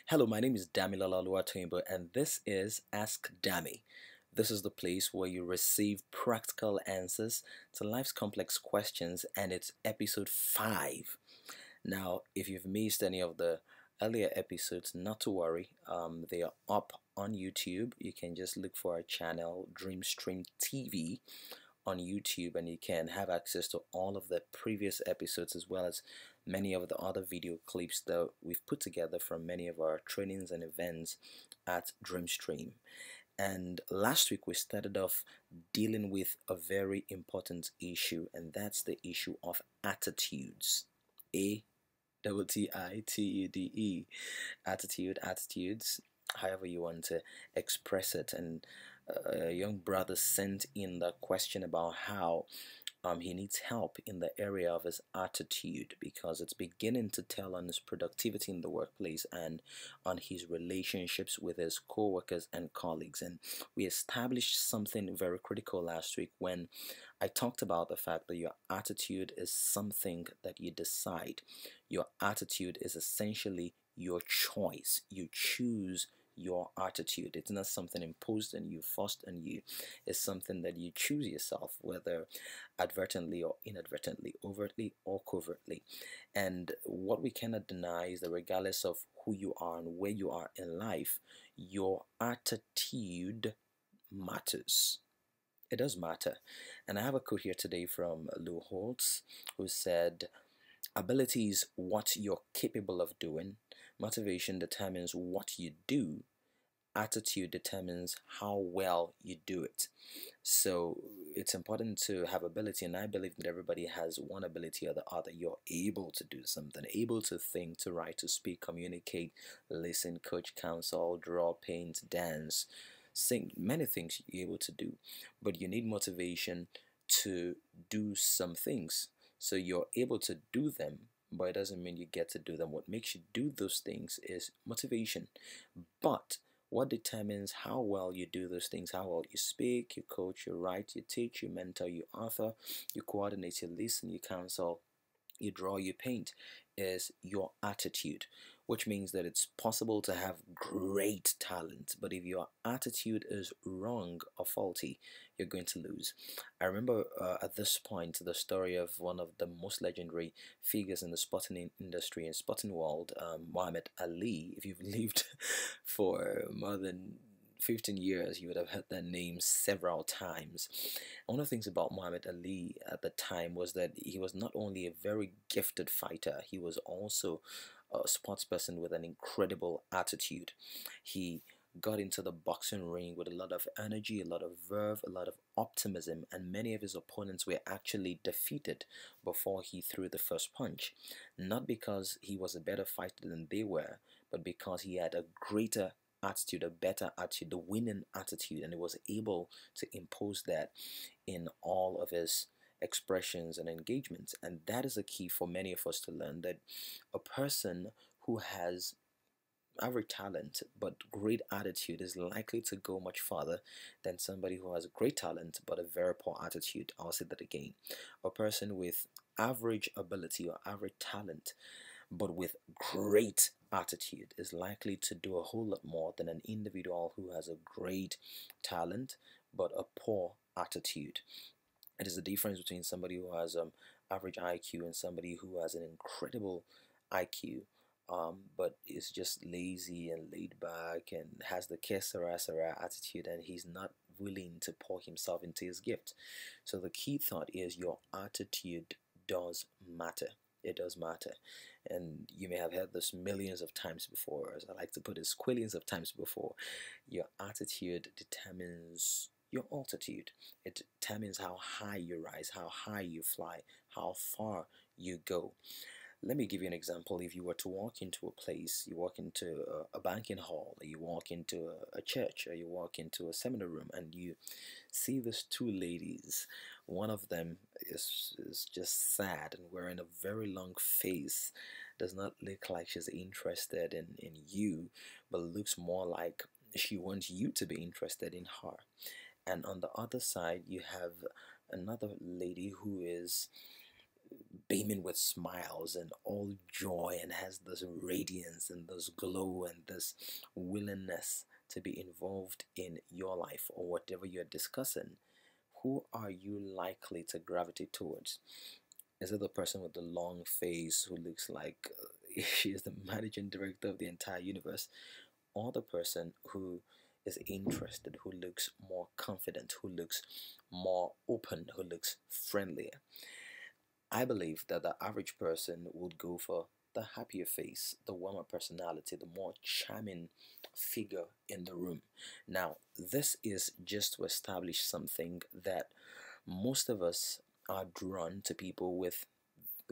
Hello, my name is Damilola Oluwatoyinbo, and this is Ask Dami. This is the place where you receive practical answers to life's complex questions, and it's episode 5. Now, if you've missed any of the earlier episodes, not to worry, they are up on YouTube. You can just look for our channel, Dreamstream TV, on YouTube, and you can have access to all of the previous episodes as well as many of the other video clips that we've put together from many of our trainings and events at Dreamstream. And last week we started off dealing with a very important issue, and that's the issue of attitudes. Attitude, attitudes, however you want to express it. And a young brother sent in the question about how he needs help in the area of his attitude because it's beginning to tell on his productivity in the workplace and on his relationships with his co-workers and colleagues. And we established something very critical last week when I talked about the fact that your attitude is something that you decide. Your attitude is essentially your choice. You choose your attitude. It's not something imposed on you, forced on you. It's something that you choose yourself, whether advertently or inadvertently, overtly or covertly. And what we cannot deny is that regardless of who you are and where you are in life, your attitude matters. It does matter. And I have a quote here today from Lou Holtz, who said, "Ability is what you're capable of doing. Motivation determines what you do. Attitude determines how well you do it." So it's important to have ability, and I believe that everybody has one ability or the other. You're able to do something, able to think, to write, to speak, communicate, listen, coach, counsel, draw, paint, dance, sing, many things you're able to do. But you need motivation to do some things. So you're able to do them, but it doesn't mean you get to do them. What makes you do those things is motivation. But what determines how well you do those things, how well you speak, you coach, you write, you teach, you mentor, you author, you coordinate, you listen, you counsel, you draw, you paint, is your attitude, which means that it's possible to have great talent, but if your attitude is wrong or faulty, you're going to lose. I remember at this point the story of one of the most legendary figures in the sporting industry and sporting world, Muhammad Ali. If you've lived for more than 15 years, you would have heard that name several times. One of the things about Muhammad Ali at the time was that he was not only a very gifted fighter, he was also a sports person with an incredible attitude. He got into the boxing ring with a lot of energy, a lot of verve, a lot of optimism, and many of his opponents were actually defeated before he threw the first punch. Not because he was a better fighter than they were, but because he had a greater attitude, a better attitude, the winning attitude, and he was able to impose that in all of his expressions and engagements. And that is a key for many of us to learn, that a person who has average talent but great attitude is likely to go much farther than somebody who has great talent but a very poor attitude. I'll say that again. A person with average ability or average talent but with great attitude is likely to do a whole lot more than an individual who has a great talent but a poor attitude. It is the difference between somebody who has average IQ and somebody who has an incredible IQ, but is just lazy and laid back and has the que sera sera attitude, and he's not willing to pour himself into his gift. So the key thought is your attitude does matter. It does matter. And you may have heard this millions of times before, as I like to put it, squillions of times before. Your attitude determines your altitude. It determines how high you rise, how high you fly, how far you go. Let me give you an example. If you were to walk into a place, you walk into a banquet hall, or you walk into a church, or you walk into a seminar room, and you see these two ladies. One of them is just sad and wearing a very long face, does not look like she's interested in you, but looks more like she wants you to be interested in her. And on the other side, you have another lady who is beaming with smiles and all joy and has this radiance and this glow and this willingness to be involved in your life or whatever you're discussing, who are you likely to gravitate towards? Is it the person with the long face who looks like she is the managing director of the entire universe, or the person who is interested, who looks more confident, who looks more open, who looks friendlier? I believe that the average person would go for the happier face, the warmer personality, the more charming figure in the room. Now, this is just to establish something that most of us are drawn to people with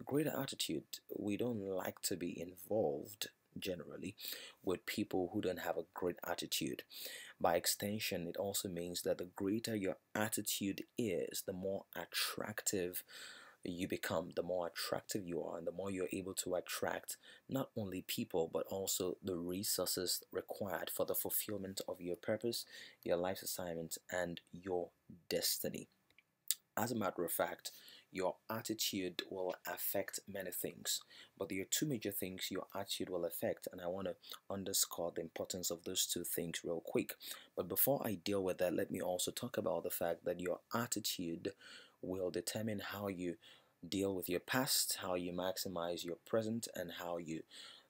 greater attitude. We don't like to be involved generally with people who don't have a great attitude. By extension, it also means that the greater your attitude is, the more attractive you become, the more attractive you are, and the more you're able to attract not only people but also the resources required for the fulfillment of your purpose, your life's assignment, and your destiny. As a matter of fact, your attitude will affect many things, but there are two major things your attitude will affect, and I want to underscore the importance of those two things real quick. But before I deal with that, let me also talk about the fact that your attitude will determine how you deal with your past, how you maximize your present, and how you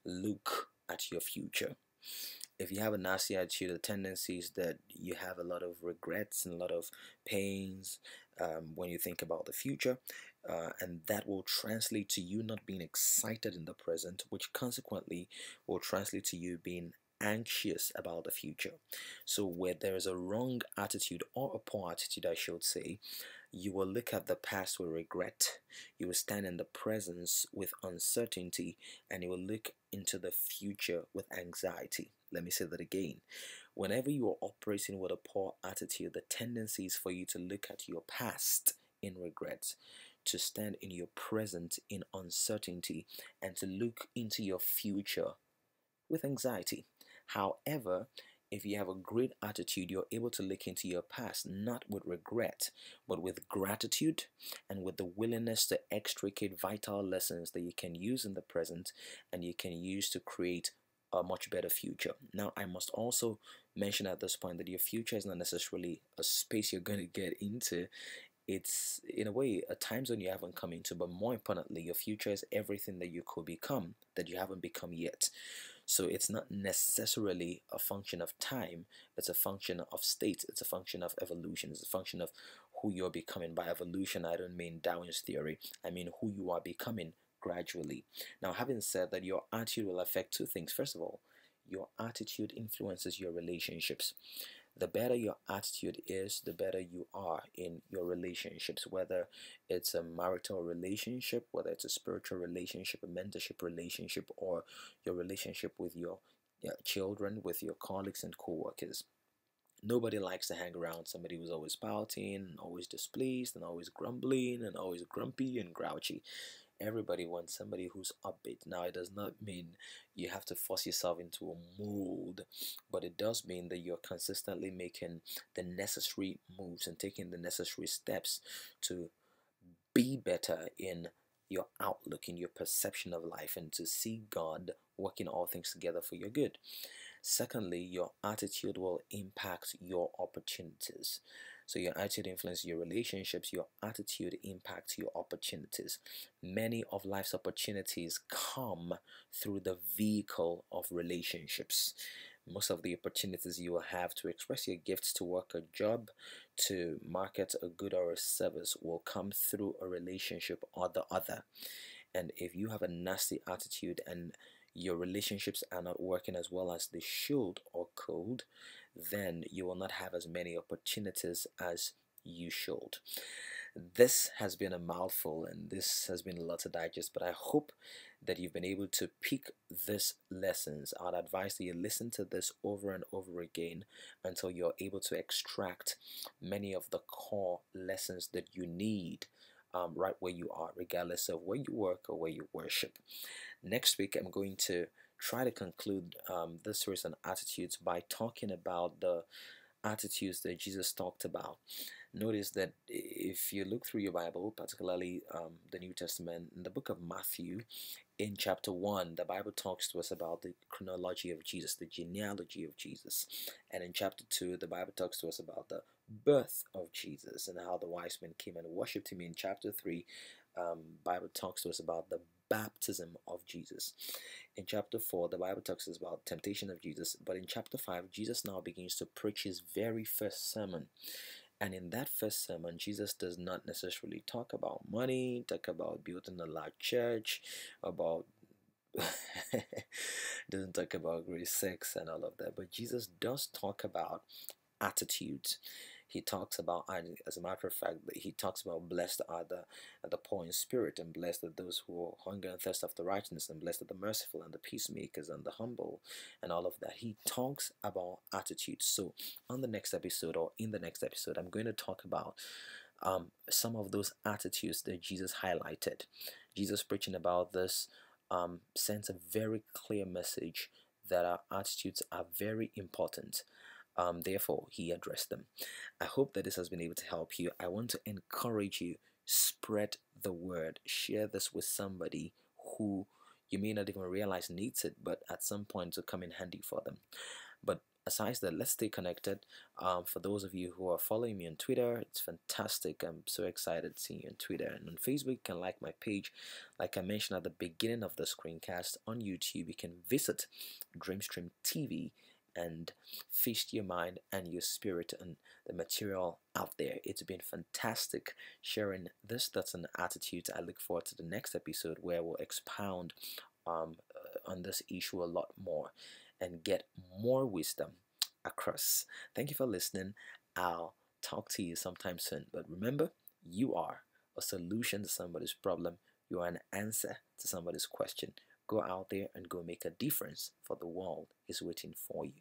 look at your future. If you have a nasty attitude, the tendency is that you have a lot of regrets and a lot of pains when you think about the future, and that will translate to you not being excited in the present, which consequently will translate to you being anxious about the future. So, where there is a wrong attitude or a poor attitude, I should say, you will look at the past with regret, you will stand in the presence with uncertainty, and you will look into the future with anxiety. Let me say that again. Whenever you are operating with a poor attitude, the tendency is for you to look at your past in regret, to stand in your present in uncertainty, and to look into your future with anxiety. However, if you have a great attitude, you're able to look into your past not with regret, but with gratitude and with the willingness to extricate vital lessons that you can use in the present and you can use to create a much better future. Now, I must also mention at this point that your future is not necessarily a space you're going to get into. It's in a way a time zone you haven't come into, but more importantly, your future is everything that you could become that you haven't become yet. So it's not necessarily a function of time, it's a function of state, it's a function of evolution, it's a function of who you're becoming. By evolution, I don't mean Darwin's theory, I mean who you are becoming gradually. Now, having said that, your attitude will affect two things. First of all, your attitude influences your relationships. The better your attitude is, the better you are in your relationships, whether it's a marital relationship, whether it's a spiritual relationship, a mentorship relationship, or your relationship with your children, with your colleagues and co-workers. Nobody likes to hang around somebody who's always pouting, always displeased, and always grumbling, and always grumpy and grouchy. Everybody wants somebody who's upbeat. Now, it does not mean you have to force yourself into a mold, but it does mean that you're consistently making the necessary moves and taking the necessary steps to be better in your outlook, in your perception of life, and to see God working all things together for your good. Secondly, your attitude will impact your opportunities. So your attitude influences your relationships, your attitude impacts your opportunities. Many of life's opportunities come through the vehicle of relationships. Most of the opportunities you will have to express your gifts, to work a job, to market a good or a service will come through a relationship or the other. And if you have a nasty attitude and your relationships are not working as well as they should or could, then you will not have as many opportunities as you should. This has been a mouthful and this has been a lot to digest, but I hope that you've been able to pick these lessons. I'd advise that you listen to this over and over again until you're able to extract many of the core lessons that you need right where you are, regardless of where you work or where you worship. Next week, I'm going to try to conclude this series on attitudes by talking about the attitudes that Jesus talked about. Notice that if you look through your Bible, particularly the New Testament, in the book of Matthew, in chapter 1, the Bible talks to us about the chronology of Jesus, the genealogy of Jesus. And in chapter 2, the Bible talks to us about the birth of Jesus and how the wise men came and worshipped him. In chapter 3, Bible talks to us about the baptism of Jesus. In chapter 4, the Bible talks to us about temptation of Jesus. But in chapter 5, Jesus now begins to preach his very first sermon. And in that first sermon, Jesus does not necessarily talk about money, talk about building a large church, about doesn't talk about great sex and all of that. But Jesus does talk about attitudes. He talks about, as a matter of fact, he talks about blessed are the poor in spirit, and blessed are those who hunger and thirst after righteousness, and blessed are the merciful and the peacemakers and the humble, and all of that. He talks about attitudes. So on the next episode, or in the next episode, I'm going to talk about some of those attitudes that Jesus highlighted. Jesus preaching about this sends a very clear message that our attitudes are very important. Therefore, he addressed them. I hope that this has been able to help you. I want to encourage you, spread the word. Share this with somebody who you may not even realize needs it, but at some point to come in handy for them. But aside that, let's stay connected. For those of you who are following me on Twitter, it's fantastic. I'm so excited seeing you on Twitter. And on Facebook, you can like my page. Like I mentioned at the beginning of the screencast, on YouTube, you can visit Dreamstream TV and feast your mind and your spirit on the material out there. It's been fantastic sharing this, that's an attitude. I look forward to the next episode where we'll expound on this issue a lot more and get more wisdom across. Thank you for listening. I'll talk to you sometime soon. But remember, you are a solution to somebody's problem. You are an answer to somebody's question. Go out there and go make a difference, for the world is waiting for you.